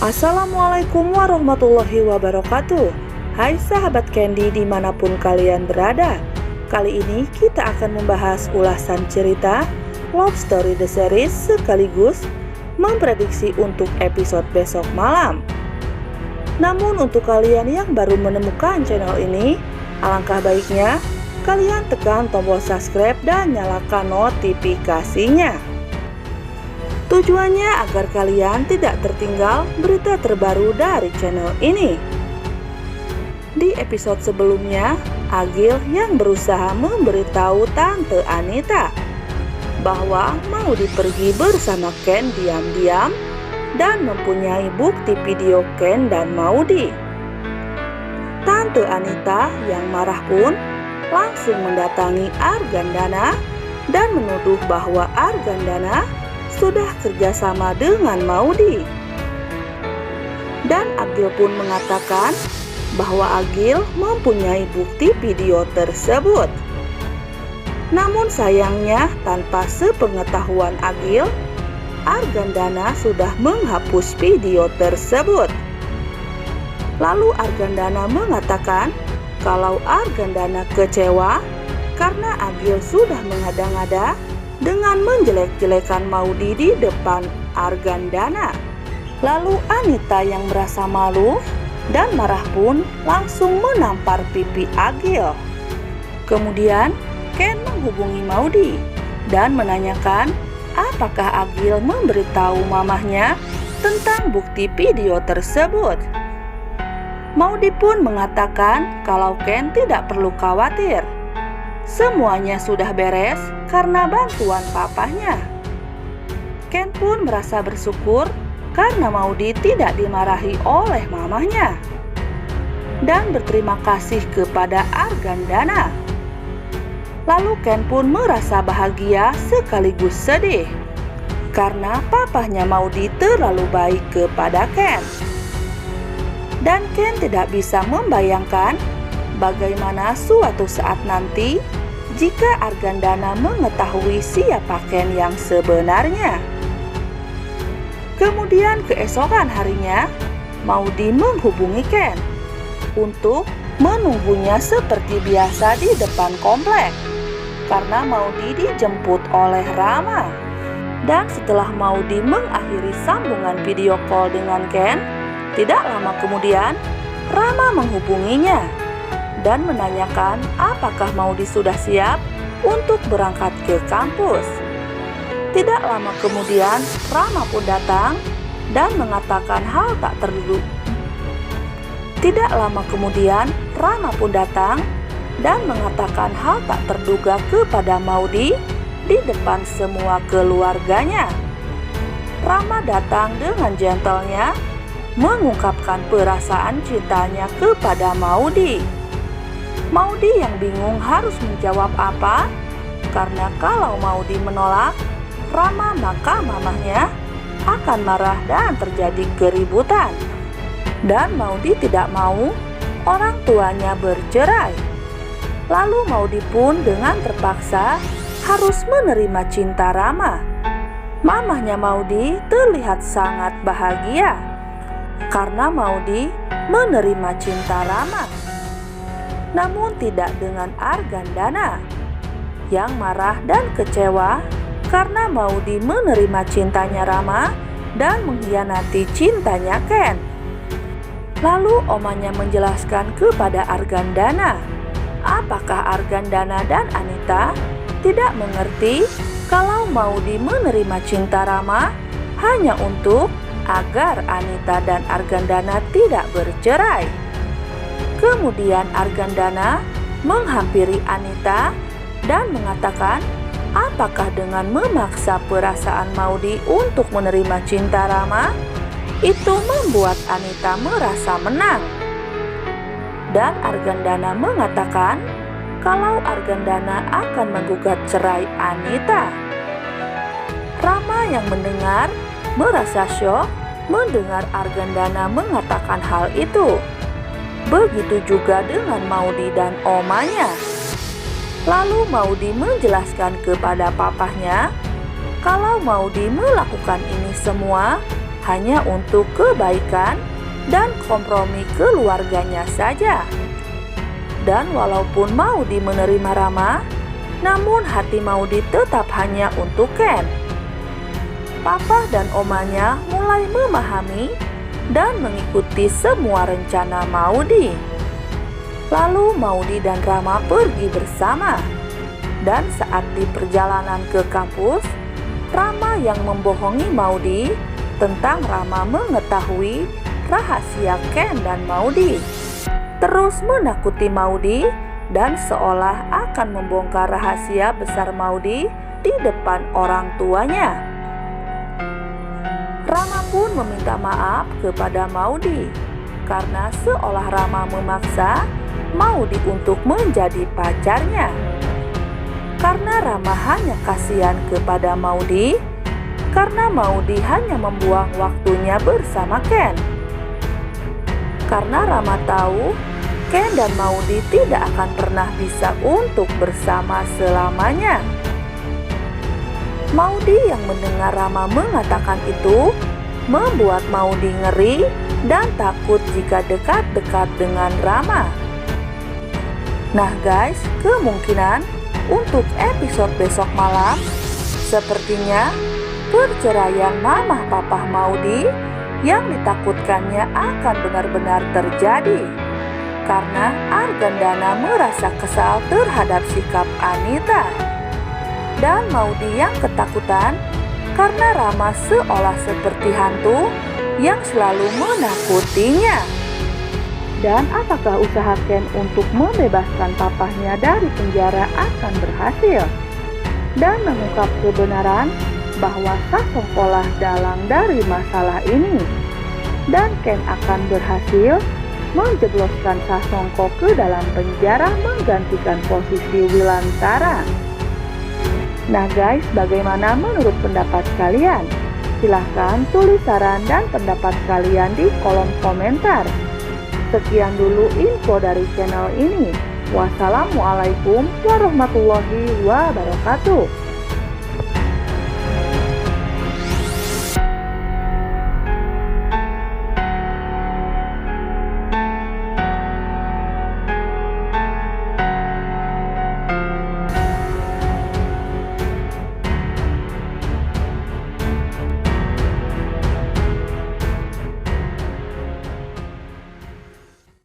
Assalamualaikum warahmatullahi wabarakatuh. Hai sahabat Candy dimanapun kalian berada. Kali ini kita akan membahas ulasan cerita Love Story The Series sekaligus memprediksi untuk episode besok malam. Namun untuk kalian yang baru menemukan channel ini, alangkah baiknya kalian tekan tombol subscribe dan nyalakan notifikasinya. Tujuannya agar kalian tidak tertinggal berita terbaru dari channel ini. Di episode sebelumnya, Agil yang berusaha memberitahu Tante Anita bahwa mau pergi bersama Ken diam-diam dan mempunyai bukti video Ken dan Maudy. Tante Anita yang marah pun langsung mendatangi Argandana dan menuduh bahwa Argandana sudah kerjasama dengan Maudy. Dan Agil pun mengatakan bahwa Agil mempunyai bukti video tersebut. Namun sayangnya tanpa sepengetahuan Agil, Argandana sudah menghapus video tersebut. Lalu Argandana mengatakan kalau Argandana kecewa karena Agil sudah mengada-ngada dengan menjelek-jelekan Maudy di depan Argandana. Lalu Anita yang merasa malu dan marah pun langsung menampar pipi Agil. Kemudian Ken menghubungi Maudy dan menanyakan apakah Agil memberitahu mamahnya tentang bukti video tersebut. Maudy pun mengatakan kalau Ken tidak perlu khawatir. Semuanya sudah beres karena bantuan papahnya. Ken pun merasa bersyukur karena Maudy tidak dimarahi oleh mamahnya dan berterima kasih kepada Argandana. Lalu Ken pun merasa bahagia sekaligus sedih karena papahnya Maudy terlalu baik kepada Ken. Dan Ken tidak bisa membayangkan bagaimana suatu saat nanti jika Argandana mengetahui siapa Ken yang sebenarnya. Kemudian keesokan harinya, Maudy menghubungi Ken untuk menunggunya seperti biasa di depan komplek karena Maudy dijemput oleh Rama. Dan setelah Maudy mengakhiri sambungan video call dengan Ken, tidak lama kemudian Rama menghubunginya dan menanyakan apakah Maudy sudah siap untuk berangkat ke kampus. Tidak lama kemudian Rama pun datang dan mengatakan hal tak terduga. Tidak lama kemudian Rama pun datang dan mengatakan hal tak terduga kepada Maudy di depan semua keluarganya. Rama datang dengan gentlenya mengungkapkan perasaan cintanya kepada Maudy. Maudy yang bingung harus menjawab apa, karena kalau Maudy menolak Rama maka mamahnya akan marah dan terjadi keributan. Dan Maudy tidak mau orang tuanya bercerai. Lalu Maudy pun dengan terpaksa harus menerima cinta Rama. Mamahnya Maudy terlihat sangat bahagia karena Maudy menerima cinta Rama. Namun tidak dengan Argandana yang marah dan kecewa karena Maudy menerima cintanya Rama dan mengkhianati cintanya Ken. Lalu omanya menjelaskan kepada Argandana apakah Argandana dan Anita tidak mengerti kalau Maudy menerima cinta Rama hanya untuk agar Anita dan Argandana tidak bercerai. Kemudian Argandana menghampiri Anita dan mengatakan apakah dengan memaksa perasaan Maudy untuk menerima cinta Rama itu membuat Anita merasa menang. Dan Argandana mengatakan kalau Argandana akan menggugat cerai Anita. Rama yang mendengar merasa syok mendengar Argandana mengatakan hal itu. Begitu juga dengan Maudy dan omanya. Lalu Maudy menjelaskan kepada papahnya kalau Maudy melakukan ini semua hanya untuk kebaikan dan kompromi keluarganya saja. Dan walaupun Maudi menerima Rama, namun hati Maudi tetap hanya untuk Ken. Papa dan omanya mulai memahami dan mengikuti semua rencana Maudi. Lalu Maudi dan Rama pergi bersama. Dan saat di perjalanan ke kampus, Rama yang membohongi Maudi tentang Rama mengetahui rahasia Ken dan Maudi, terus menakuti Maudi dan seolah akan membongkar rahasia besar Maudi di depan orang tuanya. Rama pun meminta maaf kepada Maudi karena seolah Rama memaksa Maudi untuk menjadi pacarnya. Karena Rama hanya kasihan kepada Maudi, karena Maudi hanya membuang waktunya bersama Ken. Karena Rama tahu Ken dan Maudi tidak akan pernah bisa untuk bersama selamanya. Maudi yang mendengar Rama mengatakan itu membuat Maudi ngeri dan takut jika dekat-dekat dengan Rama. Nah guys, kemungkinan untuk episode besok malam sepertinya perceraian mamah papah Maudi yang ditakutkannya akan benar-benar terjadi karena Argandana merasa kesal terhadap sikap Anita. Dan Maudi yang ketakutan karena Rama seolah seperti hantu yang selalu menakutinya. Dan apakah usaha Ken untuk membebaskan papahnya dari penjara akan berhasil? Dan mengungkap kebenaran bahwa Sasongkolah dalang dari masalah ini. Dan Ken akan berhasil menjebloskan Sasongko ke dalam penjara menggantikan posisi Wilantara. Nah guys, bagaimana menurut pendapat kalian? Silahkan tulis saran dan pendapat kalian di kolom komentar. Sekian dulu info dari channel ini. Wassalamualaikum warahmatullahi wabarakatuh.